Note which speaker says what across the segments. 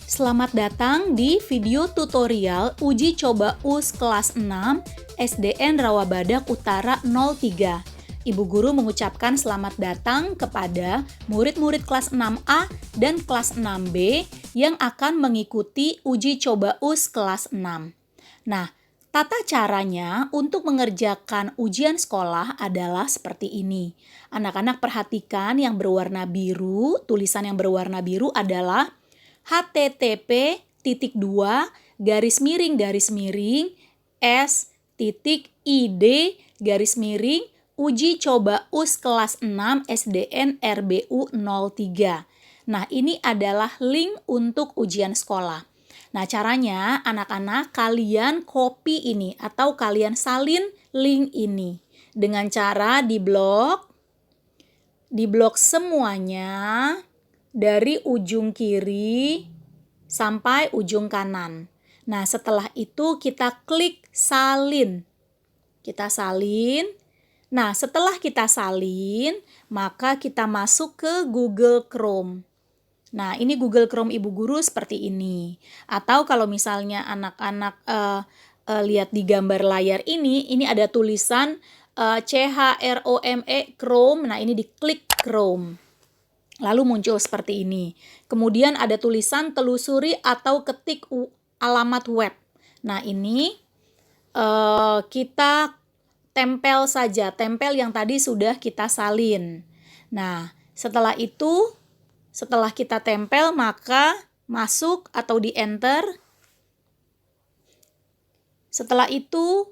Speaker 1: Selamat datang di video tutorial uji coba US kelas 6 SDN Rawabadak Utara 03. Ibu guru mengucapkan selamat datang kepada murid-murid kelas 6A dan kelas 6B yang akan mengikuti uji coba US kelas 6. Nah, tata caranya untuk mengerjakan ujian sekolah adalah seperti ini. Anak-anak perhatikan yang berwarna biru, tulisan yang berwarna biru adalah http://s.id uji coba US kelas 6 SDN RBU 03. Nah, ini adalah link untuk ujian sekolah. Nah, caranya anak-anak kalian copy ini atau kalian salin link ini dengan cara diblok semuanya dari ujung kiri sampai ujung kanan. Nah, setelah itu kita klik salin. Kita salin. Nah, setelah kita salin, maka kita masuk ke Google Chrome. Nah, ini Google Chrome Ibu Guru seperti ini. Atau kalau misalnya anak-anak lihat di gambar layar ini ada tulisan CHROME Chrome. Nah, ini diklik Chrome. Lalu muncul seperti ini. Kemudian ada tulisan telusuri atau ketik alamat web. Nah, ini kita tempel saja, tempel yang tadi sudah kita salin. Nah, setelah itu, setelah kita tempel, maka masuk atau di-enter. Setelah itu,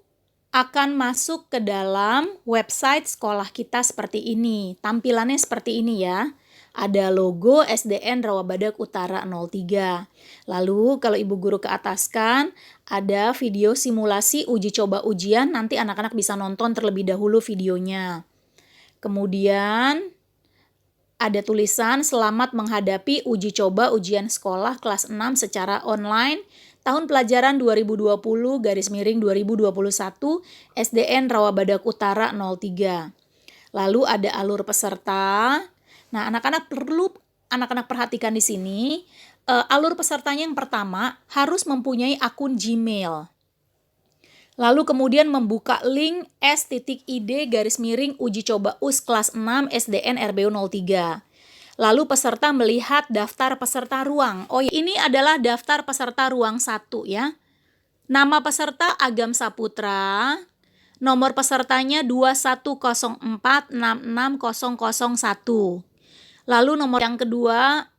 Speaker 1: akan masuk ke dalam website sekolah kita seperti ini. Tampilannya seperti ini ya. Ada logo SDN Rawabadak Utara 03. Lalu kalau Ibu Guru ke ataskan, ada video simulasi uji coba ujian, nanti anak-anak bisa nonton terlebih dahulu videonya. Kemudian ada tulisan selamat menghadapi uji coba ujian sekolah kelas 6 secara online tahun pelajaran 2020-2021 SDN Rawabadak Utara 03. Lalu ada alur peserta. Nah, anak-anak perhatikan di sini, alur pesertanya yang pertama harus mempunyai akun Gmail. Lalu kemudian membuka link s.id/uji coba US kelas 6 SDN RBU 03. Lalu peserta melihat daftar peserta ruang. Oh, ini adalah daftar peserta ruang 1 ya. Nama peserta Agam Saputra. Nomor pesertanya 2104660001. Lalu nomor yang kedua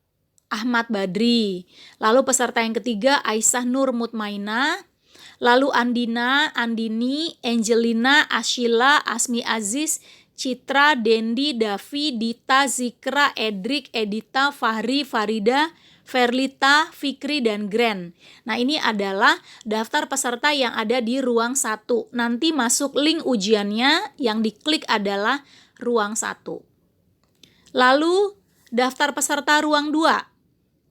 Speaker 1: Ahmad Badri. Lalu peserta yang ketiga Aisyah Nur Mutmainah. Lalu Andina, Andini, Angelina, Ashila, Asmi Aziz, Citra, Dendi, Davi, Dita, Zikra, Edrik, Edita, Fahri, Farida, Ferlita, Fikri, dan Gren. Nah, ini adalah daftar peserta yang ada di ruang 1. Nanti masuk link ujiannya, yang diklik adalah ruang 1. Lalu daftar peserta ruang 2.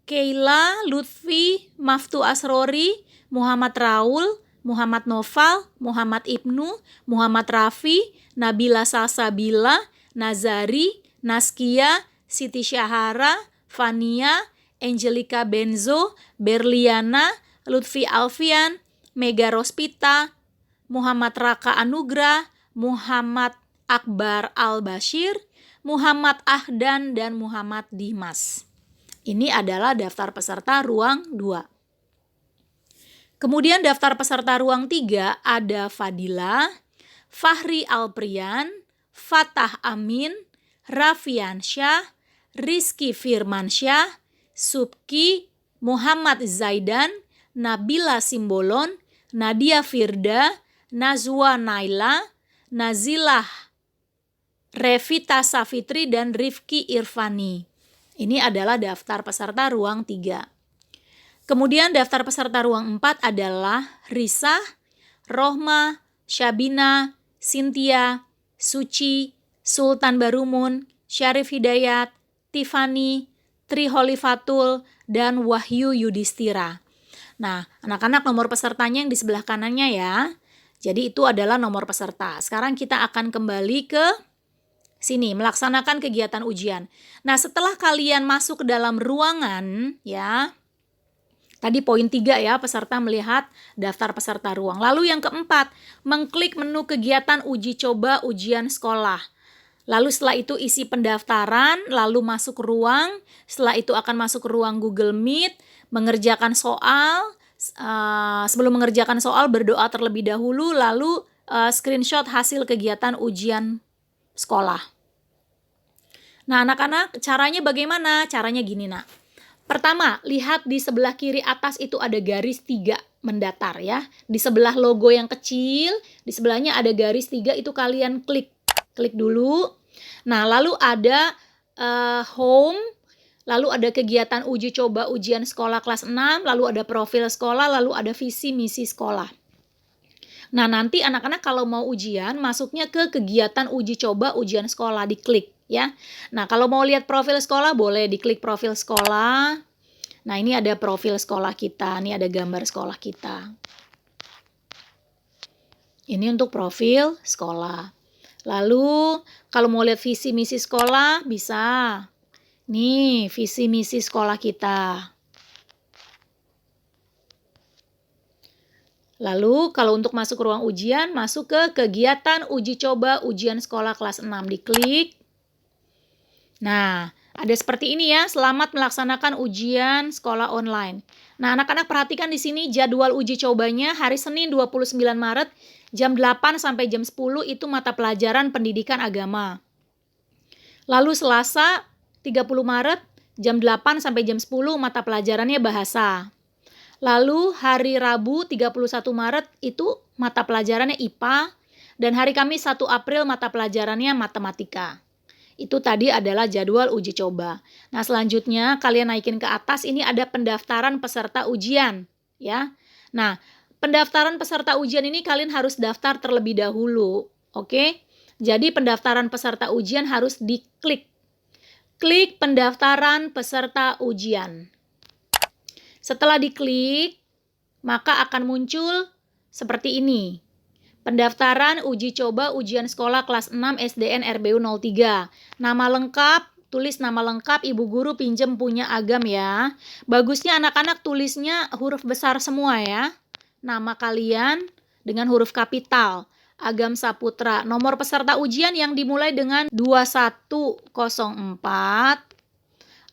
Speaker 1: Keila, Lutfi, Maftu Asrori, Muhammad Raul, Muhammad Noval, Muhammad Ibnu, Muhammad Rafi, Nabila Salsabila, Nazari, Naskia, Siti Syahara, Fania, Angelika Benzo, Berliana, Lutfi Alfian, Mega Rospita, Muhammad Raka Anugrah, Muhammad Akbar Al-Bashir, Muhammad Ahdan, dan Muhammad Dimas. Ini adalah daftar peserta ruang 2. Kemudian daftar peserta ruang 3 ada Fadila, Fahri Alprian, Fatah Amin, Rafian Syah, Rizky Firmansyah, Subki, Muhammad Zaidan, Nabila Simbolon, Nadia Firda, Nazwa Naila, Nazilah Revita Safitri, dan Rifki Irfani. Ini adalah daftar peserta ruang 3. Kemudian daftar peserta ruang 4 adalah Risa, Rohma, Syabina, Cynthia, Suci, Sultan Barumun, Syarif Hidayat, Tiffany, Tri Holifatul, dan Wahyu Yudhistira. Nah, anak-anak nomor pesertanya yang di sebelah kanannya ya. Jadi itu adalah nomor peserta. Sekarang kita akan kembali ke sini, melaksanakan kegiatan ujian. Nah, setelah kalian masuk ke dalam ruangan ya, Tadi poin 3 ya, peserta melihat daftar peserta ruang. Lalu yang keempat, mengklik menu kegiatan uji coba ujian sekolah. Lalu setelah itu isi pendaftaran, lalu masuk ruang. Setelah itu akan masuk ke ruang Google Meet, mengerjakan soal. Sebelum mengerjakan soal berdoa terlebih dahulu, lalu screenshot hasil kegiatan ujian sekolah. Nah anak-anak, caranya bagaimana? Caranya gini nak. Pertama, lihat di sebelah kiri atas itu ada garis 3 mendatar ya. Di sebelah logo yang kecil, di sebelahnya ada garis 3, itu kalian klik. Klik dulu. Nah, lalu ada home, lalu ada kegiatan uji coba ujian sekolah kelas 6, lalu ada profil sekolah, lalu ada visi misi sekolah. Nah, nanti anak-anak kalau mau ujian, masuknya ke kegiatan uji coba ujian sekolah, diklik ya. Nah, kalau mau lihat profil sekolah, boleh diklik profil sekolah. Nah, ini ada profil sekolah kita, ini ada gambar sekolah kita. Ini untuk profil sekolah. Lalu, kalau mau lihat visi misi sekolah, bisa. Nih, visi misi sekolah kita. Lalu kalau untuk masuk ruang ujian, masuk ke kegiatan uji coba ujian sekolah kelas 6, diklik. Nah, ada seperti ini ya, selamat melaksanakan ujian sekolah online. Nah, anak-anak perhatikan di sini jadwal uji cobanya hari Senin 29 Maret jam 8 sampai jam 10 itu mata pelajaran pendidikan agama. Lalu Selasa 30 Maret jam 8 sampai jam 10 mata pelajarannya bahasa. Lalu hari Rabu 31 Maret itu mata pelajarannya IPA, dan hari Kamis 1 April mata pelajarannya matematika. Itu tadi adalah jadwal uji coba. Nah, selanjutnya kalian naikin ke atas, ini ada pendaftaran peserta ujian ya. Nah, pendaftaran peserta ujian ini kalian harus daftar terlebih dahulu. Oke? Jadi pendaftaran peserta ujian harus diklik. Klik pendaftaran peserta ujian. Setelah diklik, maka akan muncul seperti ini. Pendaftaran uji coba ujian sekolah kelas 6 SDN RBU 03. Nama lengkap, tulis nama lengkap, ibu guru pinjem punya Agam ya. Bagusnya anak-anak tulisnya huruf besar semua ya. Nama kalian dengan huruf kapital. Agam Saputra. Nomor peserta ujian yang dimulai dengan 2104,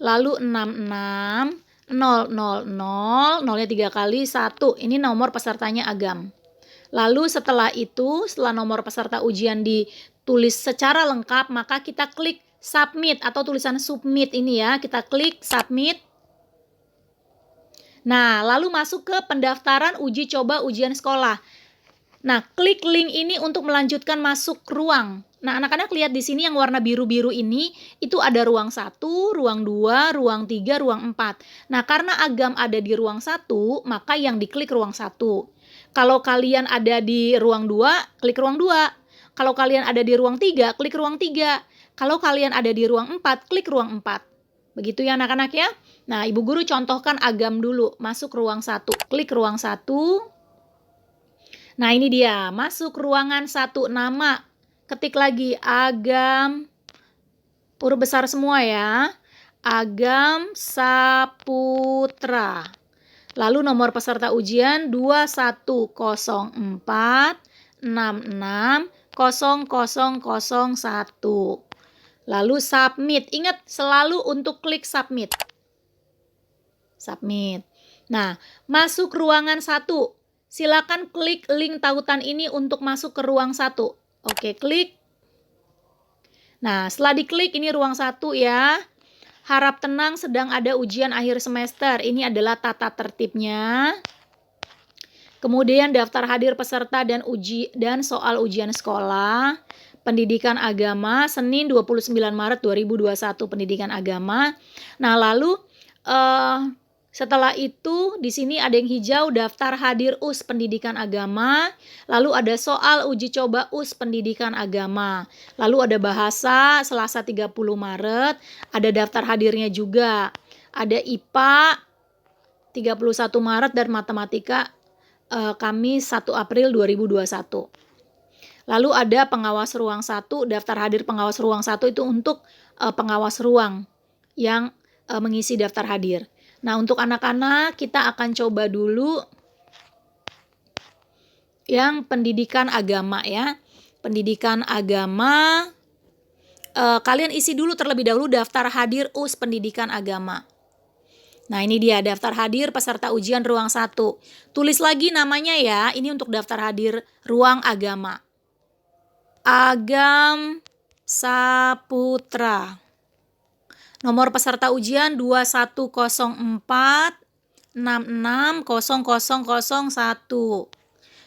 Speaker 1: lalu 66, 000, nolnya 3 kali, 1. Ini nomor pesertanya Agam. Lalu setelah itu, setelah nomor peserta ujian ditulis secara lengkap, maka kita klik submit atau tulisan submit ini ya. Kita klik submit. Nah, lalu masuk ke pendaftaran uji coba ujian sekolah. Nah, klik link ini untuk melanjutkan masuk ruang. Nah, anak-anak lihat di sini yang warna biru-biru ini, itu ada ruang 1, ruang 2, ruang 3, ruang 4. Nah, karena Agam ada di ruang 1, maka yang diklik ruang 1. Kalau kalian ada di ruang 2, klik ruang 2. Kalau kalian ada di ruang 3, klik ruang 3. Kalau kalian ada di ruang 4, klik ruang 4. Begitu ya anak-anak ya. Nah, ibu guru contohkan Agam dulu, masuk ruang 1. Klik ruang 1. Nah, ini dia, masuk ruangan 1, nama. Ketik lagi Agam, huruf besar semua ya. Agam Saputra. Lalu nomor peserta ujian 2104 66 0001. Lalu submit. Ingat selalu untuk klik submit. Submit. Nah, masuk ruangan 1. Silakan klik link tautan ini untuk masuk ke ruang 1. Oke, klik. Nah, setelah diklik ini ruang 1 ya. Harap tenang, sedang ada ujian akhir semester. Ini adalah tata tertibnya. Kemudian daftar hadir peserta dan soal ujian sekolah. Pendidikan agama, Senin 29 Maret 2021, pendidikan agama. Nah, lalu setelah itu di sini ada yang hijau, daftar hadir US pendidikan agama. Lalu ada soal uji coba US pendidikan agama. Lalu ada bahasa Selasa 30 Maret, ada daftar hadirnya juga. Ada IPA 31 Maret dan matematika Kamis 1 April 2021. Lalu ada pengawas ruang 1, daftar hadir pengawas ruang 1 itu untuk pengawas ruang yang mengisi daftar hadir. Nah, untuk anak-anak kita akan coba dulu yang pendidikan agama ya. Pendidikan agama, kalian isi dulu terlebih dahulu daftar hadir US pendidikan agama. Nah, ini dia daftar hadir peserta ujian ruang 1. Tulis lagi namanya ya, ini untuk daftar hadir ruang agama. Agam Saputra. Nomor peserta ujian 2104660001.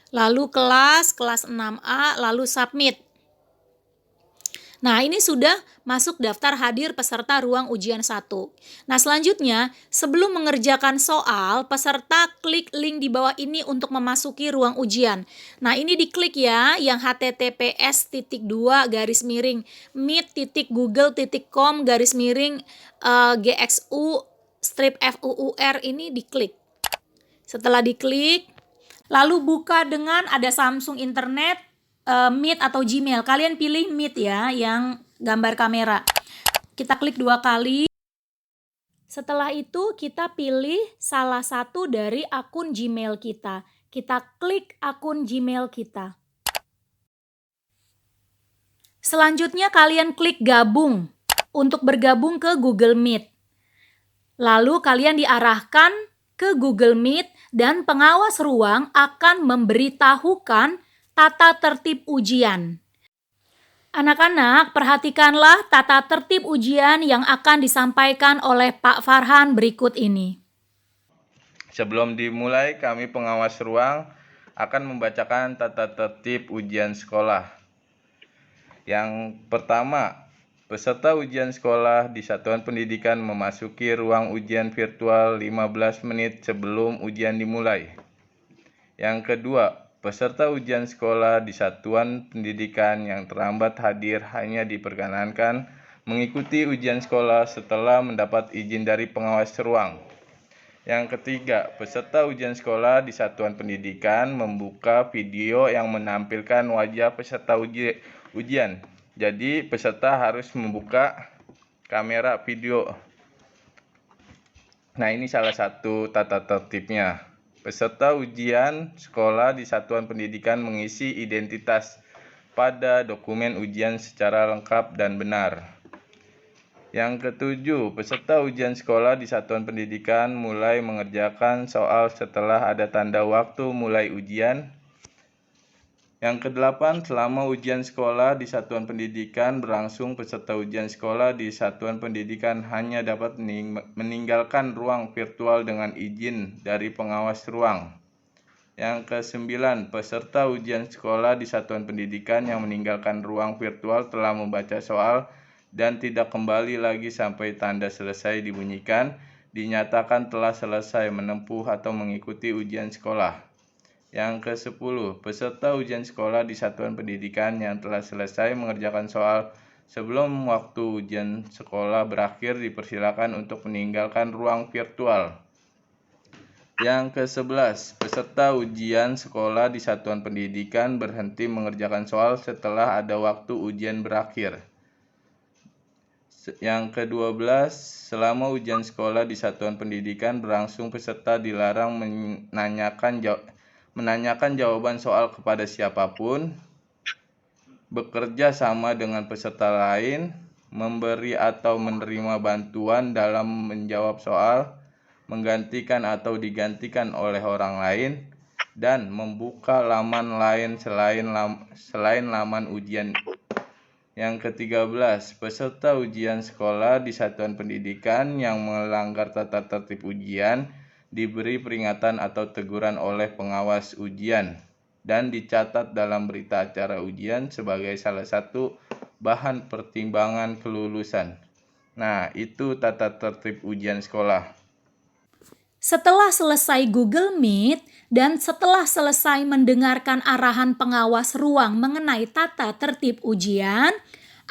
Speaker 1: Lalu kelas 6A, lalu submit. Nah, ini sudah masuk daftar hadir peserta ruang ujian 1. Nah, selanjutnya, sebelum mengerjakan soal, peserta klik link di bawah ini untuk memasuki ruang ujian. Nah, ini diklik ya, yang https://meet.google.com/gxu-fuur ini diklik. Setelah diklik, lalu buka dengan ada Samsung Internet, Meet atau Gmail. Kalian pilih Meet ya, yang gambar kamera. Kita klik 2 kali. Setelah itu kita pilih salah satu dari akun Gmail kita. Kita klik akun Gmail kita. Selanjutnya kalian klik gabung untuk bergabung ke Google Meet. Lalu kalian diarahkan ke Google Meet dan pengawas ruang akan memberitahukan tata tertib ujian. Anak-anak, perhatikanlah tata tertib ujian yang akan disampaikan oleh Pak Farhan berikut ini.
Speaker 2: Sebelum dimulai, kami pengawas ruang akan membacakan tata tertib ujian sekolah. Yang pertama, peserta ujian sekolah di satuan pendidikan memasuki ruang ujian virtual 15 menit sebelum ujian dimulai. Yang kedua, peserta ujian sekolah di satuan pendidikan yang terlambat hadir hanya diperkenankan mengikuti ujian sekolah setelah mendapat izin dari pengawas ruang. Yang ketiga, peserta ujian sekolah di satuan pendidikan membuka video yang menampilkan wajah peserta ujian. Jadi, peserta harus membuka kamera video. Nah, ini salah satu tata tertibnya. Peserta ujian sekolah di satuan pendidikan mengisi identitas pada dokumen ujian secara lengkap dan benar. Yang ketujuh, peserta ujian sekolah di satuan pendidikan mulai mengerjakan soal setelah ada tanda waktu mulai ujian. Yang kedelapan, selama ujian sekolah di satuan pendidikan berlangsung, peserta ujian sekolah di satuan pendidikan hanya dapat meninggalkan ruang virtual dengan izin dari pengawas ruang. Yang kesembilan, peserta ujian sekolah di satuan pendidikan yang meninggalkan ruang virtual telah membaca soal dan tidak kembali lagi sampai tanda selesai dibunyikan, dinyatakan telah selesai menempuh atau mengikuti ujian sekolah. Yang ke-10, peserta ujian sekolah di satuan pendidikan yang telah selesai mengerjakan soal sebelum waktu ujian sekolah berakhir dipersilakan untuk meninggalkan ruang virtual. Yang ke-11, peserta ujian sekolah di satuan pendidikan berhenti mengerjakan soal setelah ada waktu ujian berakhir. Yang ke-12, selama ujian sekolah di satuan pendidikan berlangsung, peserta dilarang menanyakan jawaban soal kepada siapapun, bekerja sama dengan peserta lain, memberi atau menerima bantuan dalam menjawab soal, menggantikan atau digantikan oleh orang lain, dan membuka laman lain selain laman ujian. Yang ke-13, peserta ujian sekolah di satuan pendidikan yang melanggar tata tertib ujian diberi peringatan atau teguran oleh pengawas ujian dan dicatat dalam berita acara ujian sebagai salah satu bahan pertimbangan kelulusan. Nah, itu tata tertib ujian sekolah.
Speaker 1: Setelah selesai Google Meet dan setelah selesai mendengarkan arahan pengawas ruang mengenai tata tertib ujian,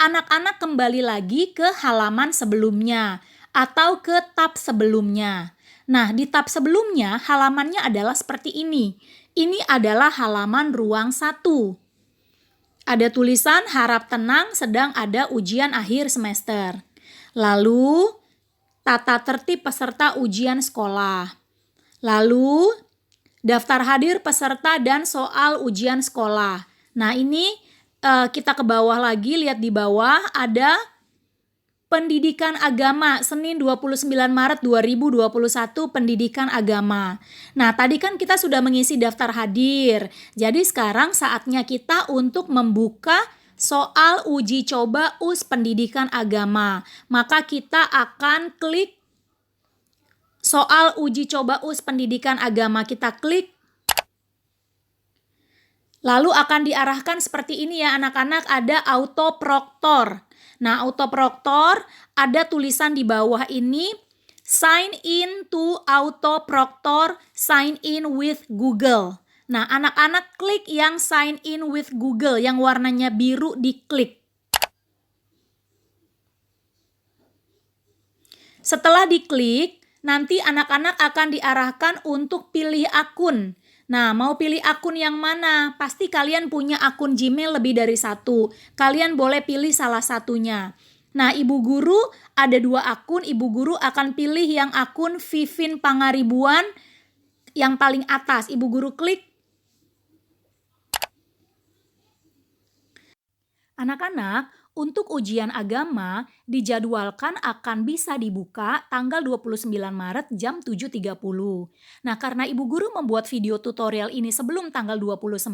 Speaker 1: anak-anak kembali lagi ke halaman sebelumnya atau ke tab sebelumnya. Nah, di tab sebelumnya halamannya adalah seperti ini. Ini adalah halaman ruang 1. Ada tulisan harap tenang sedang ada ujian akhir semester. Lalu tata tertib peserta ujian sekolah. Lalu, daftar hadir peserta dan soal ujian sekolah. Nah, ini kita ke bawah lagi, lihat di bawah ada Pendidikan Agama, Senin 29 Maret 2021, Pendidikan Agama. Nah, tadi kan kita sudah mengisi daftar hadir. Jadi sekarang saatnya kita untuk membuka soal uji coba US Pendidikan Agama. Maka kita akan klik soal uji coba US Pendidikan Agama. Kita klik. Lalu akan diarahkan seperti ini ya anak-anak, ada autoproktor. Nah, autoproktor ada tulisan di bawah ini, sign in to autoproktor, sign in with Google. Nah, anak-anak klik yang sign in with Google, yang warnanya biru diklik. Setelah diklik, nanti anak-anak akan diarahkan untuk pilih akun. Nah, mau pilih akun yang mana? Pasti kalian punya akun Gmail lebih dari satu. Kalian boleh pilih salah satunya. Nah, Ibu Guru ada 2 akun. Ibu Guru akan pilih yang akun Vivin Pangaribuan yang paling atas. Ibu Guru klik. Anak-anak, untuk ujian agama dijadwalkan akan bisa dibuka tanggal 29 Maret jam 7.30. Nah, karena Ibu Guru membuat video tutorial ini sebelum tanggal 29,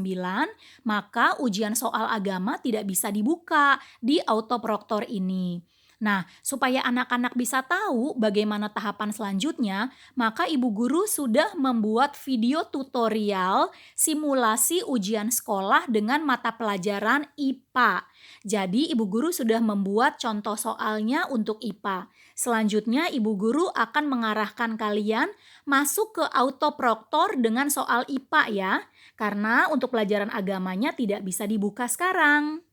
Speaker 1: maka ujian soal agama tidak bisa dibuka di autoproktor ini. Nah, supaya anak-anak bisa tahu bagaimana tahapan selanjutnya, maka Ibu Guru sudah membuat video tutorial simulasi ujian sekolah dengan mata pelajaran IPA. Jadi Ibu Guru sudah membuat contoh soalnya untuk IPA. Selanjutnya Ibu Guru akan mengarahkan kalian masuk ke autoproktor dengan soal IPA ya. Karena untuk pelajaran agamanya tidak bisa dibuka sekarang.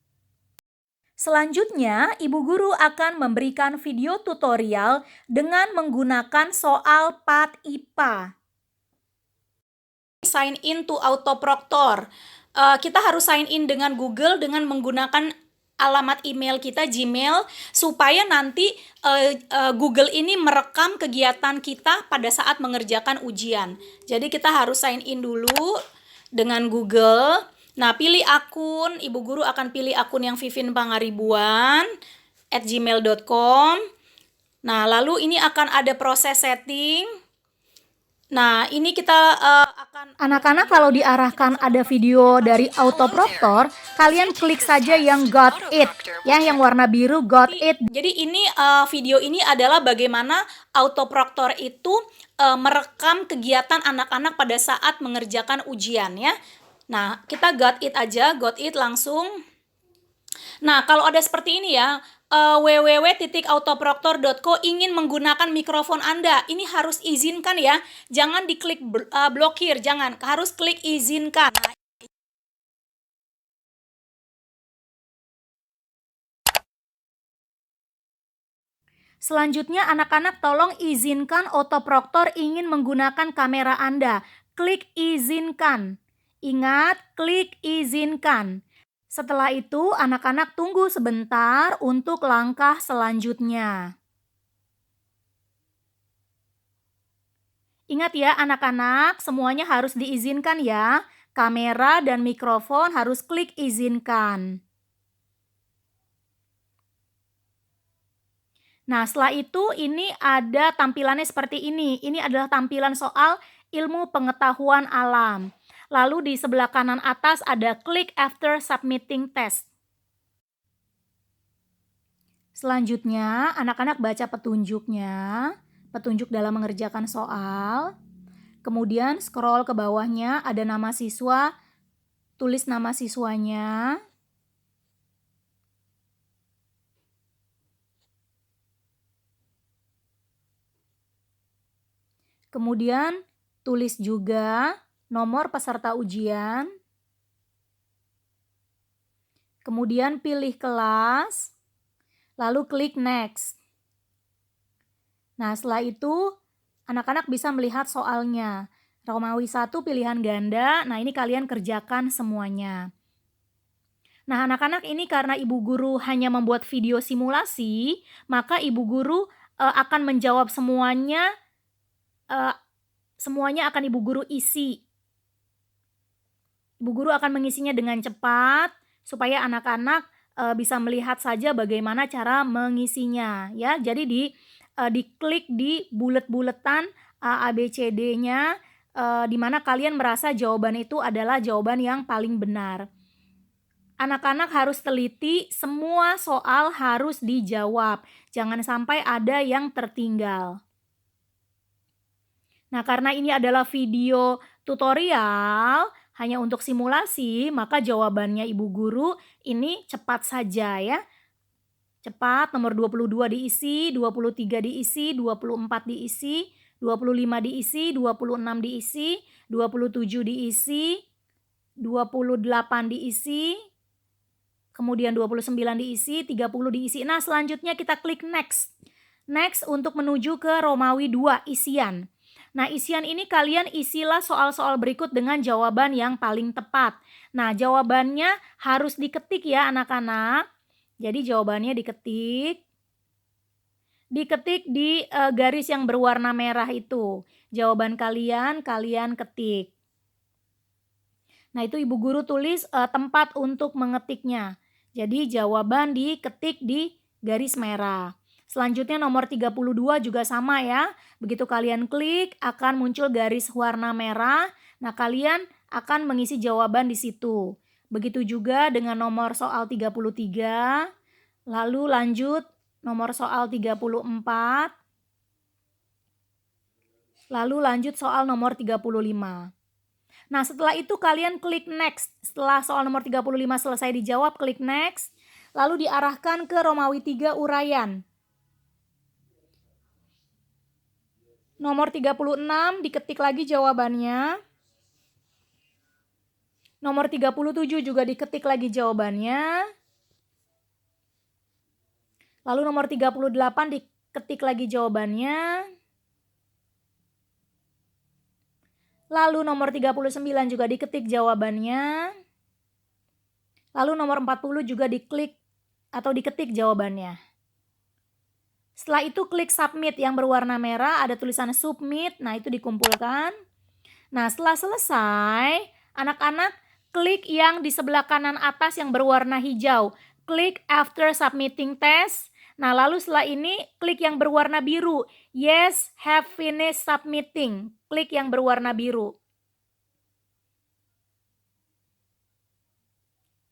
Speaker 1: Selanjutnya, Ibu Guru akan memberikan video tutorial dengan menggunakan soal PAT IPA. Sign in to autoproktor. Kita harus sign in dengan Google dengan menggunakan alamat email kita Gmail supaya nanti Google ini merekam kegiatan kita pada saat mengerjakan ujian. Jadi kita harus sign in dulu dengan Google. Nah, pilih akun. Ibu Guru akan pilih akun yang Vivin Pangaribuan @gmail.com. Nah, lalu ini akan ada proses setting. Nah, ini kita akan... Anak-anak kalau diarahkan ada video dari autoproktor, kalian klik saja yang got it, ya, yang warna biru got it. Jadi ini video ini adalah bagaimana autoproktor itu merekam kegiatan anak-anak pada saat mengerjakan ujian ya. Nah, kita got it aja, got it langsung. Nah, kalau ada seperti ini ya, www.autoproktor.co ingin menggunakan mikrofon Anda, ini harus izinkan ya. Jangan diklik blokir, jangan, harus klik izinkan. Nah, selanjutnya anak-anak tolong izinkan autoproktor ingin menggunakan kamera Anda. Klik izinkan. Ingat, klik izinkan. Setelah itu, anak-anak tunggu sebentar untuk langkah selanjutnya. Ingat ya anak-anak, semuanya harus diizinkan ya. Kamera dan mikrofon harus klik izinkan. Nah, setelah itu ini ada tampilannya seperti ini. Ini adalah tampilan soal ilmu pengetahuan alam. Lalu di sebelah kanan atas ada click after submitting test. Selanjutnya, anak-anak baca petunjuknya, petunjuk dalam mengerjakan soal. Kemudian scroll ke bawahnya, ada nama siswa, tulis nama siswanya. Kemudian tulis juga nomor peserta ujian, kemudian pilih kelas, lalu klik next. Nah, setelah itu anak-anak bisa melihat soalnya. Romawi 1 pilihan ganda, nah ini kalian kerjakan semuanya. Nah, anak-anak ini karena Ibu Guru hanya membuat video simulasi, maka Ibu Guru akan menjawab semuanya, semuanya akan Ibu Guru isi. Ibu Guru akan mengisinya dengan cepat supaya anak-anak bisa melihat saja bagaimana cara mengisinya ya. Jadi diklik di bulet-buletan ABCD-nya di mana kalian merasa jawaban itu adalah jawaban yang paling benar. Anak-anak harus teliti, semua soal harus dijawab. Jangan sampai ada yang tertinggal. Nah, karena ini adalah video tutorial hanya untuk simulasi, maka jawabannya Ibu Guru ini cepat saja ya. Cepat, nomor 22 diisi, 23 diisi, 24 diisi, 25 diisi, 26 diisi, 27 diisi, 28 diisi, kemudian 29 diisi, 30 diisi. Nah, selanjutnya kita klik next. Next untuk menuju ke Romawi 2 isian. Nah, isian ini kalian isilah soal-soal berikut dengan jawaban yang paling tepat. Nah, jawabannya harus diketik ya anak-anak. Jadi jawabannya diketik. Diketik di garis yang berwarna merah itu. Jawaban kalian ketik. Nah, itu Ibu Guru tulis tempat untuk mengetiknya. Jadi jawaban diketik di garis merah. Selanjutnya nomor 32 juga sama ya. Begitu kalian klik akan muncul garis warna merah. Nah, kalian akan mengisi jawaban di situ. Begitu juga dengan nomor soal 33. Lalu lanjut nomor soal 34. Lalu lanjut soal nomor 35. Nah, setelah itu kalian klik next. Setelah soal nomor 35 selesai dijawab, klik next. Lalu diarahkan ke Romawi 3 uraian. Nomor 36 diketik lagi jawabannya. Nomor 37 juga diketik lagi jawabannya. Lalu nomor 38 diketik lagi jawabannya. Lalu nomor 39 juga diketik jawabannya. Lalu nomor 40 juga diklik atau diketik jawabannya. Setelah itu klik submit yang berwarna merah, ada tulisan submit, nah itu dikumpulkan. Nah, setelah selesai, anak-anak klik yang di sebelah kanan atas yang berwarna hijau. Klik after submitting test. Nah, lalu setelah ini klik yang berwarna biru. Yes, have finished submitting. Klik yang berwarna biru.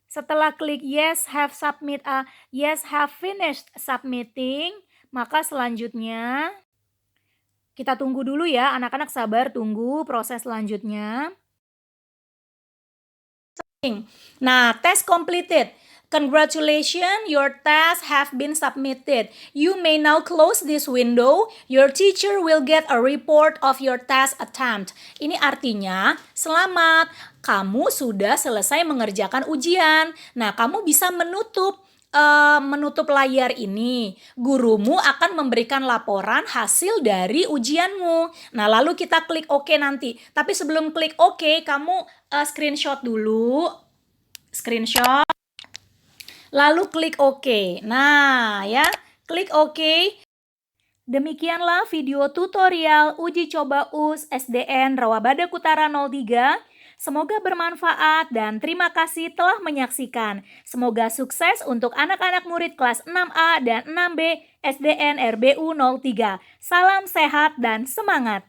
Speaker 1: Setelah klik yes, have finished submitting, maka selanjutnya kita tunggu dulu ya, anak-anak sabar tunggu proses selanjutnya. Nah, test completed. Congratulations, your tasks have been submitted. You may now close this window. Your teacher will get a report of your task attempt. Ini artinya, selamat, kamu sudah selesai mengerjakan ujian. Nah, kamu bisa menutup layar ini. Gurumu akan memberikan laporan hasil dari ujianmu. Nah, lalu kita klik OK nanti. Tapi sebelum klik OK, kamu screenshot dulu. Screenshot. Lalu klik OK. Nah, ya, klik OK. Demikianlah video tutorial uji coba US SDN Rawabada Utara 03. Semoga bermanfaat dan terima kasih telah menyaksikan. Semoga sukses untuk anak-anak murid kelas 6A dan 6B SDN RBU 03. Salam sehat dan semangat.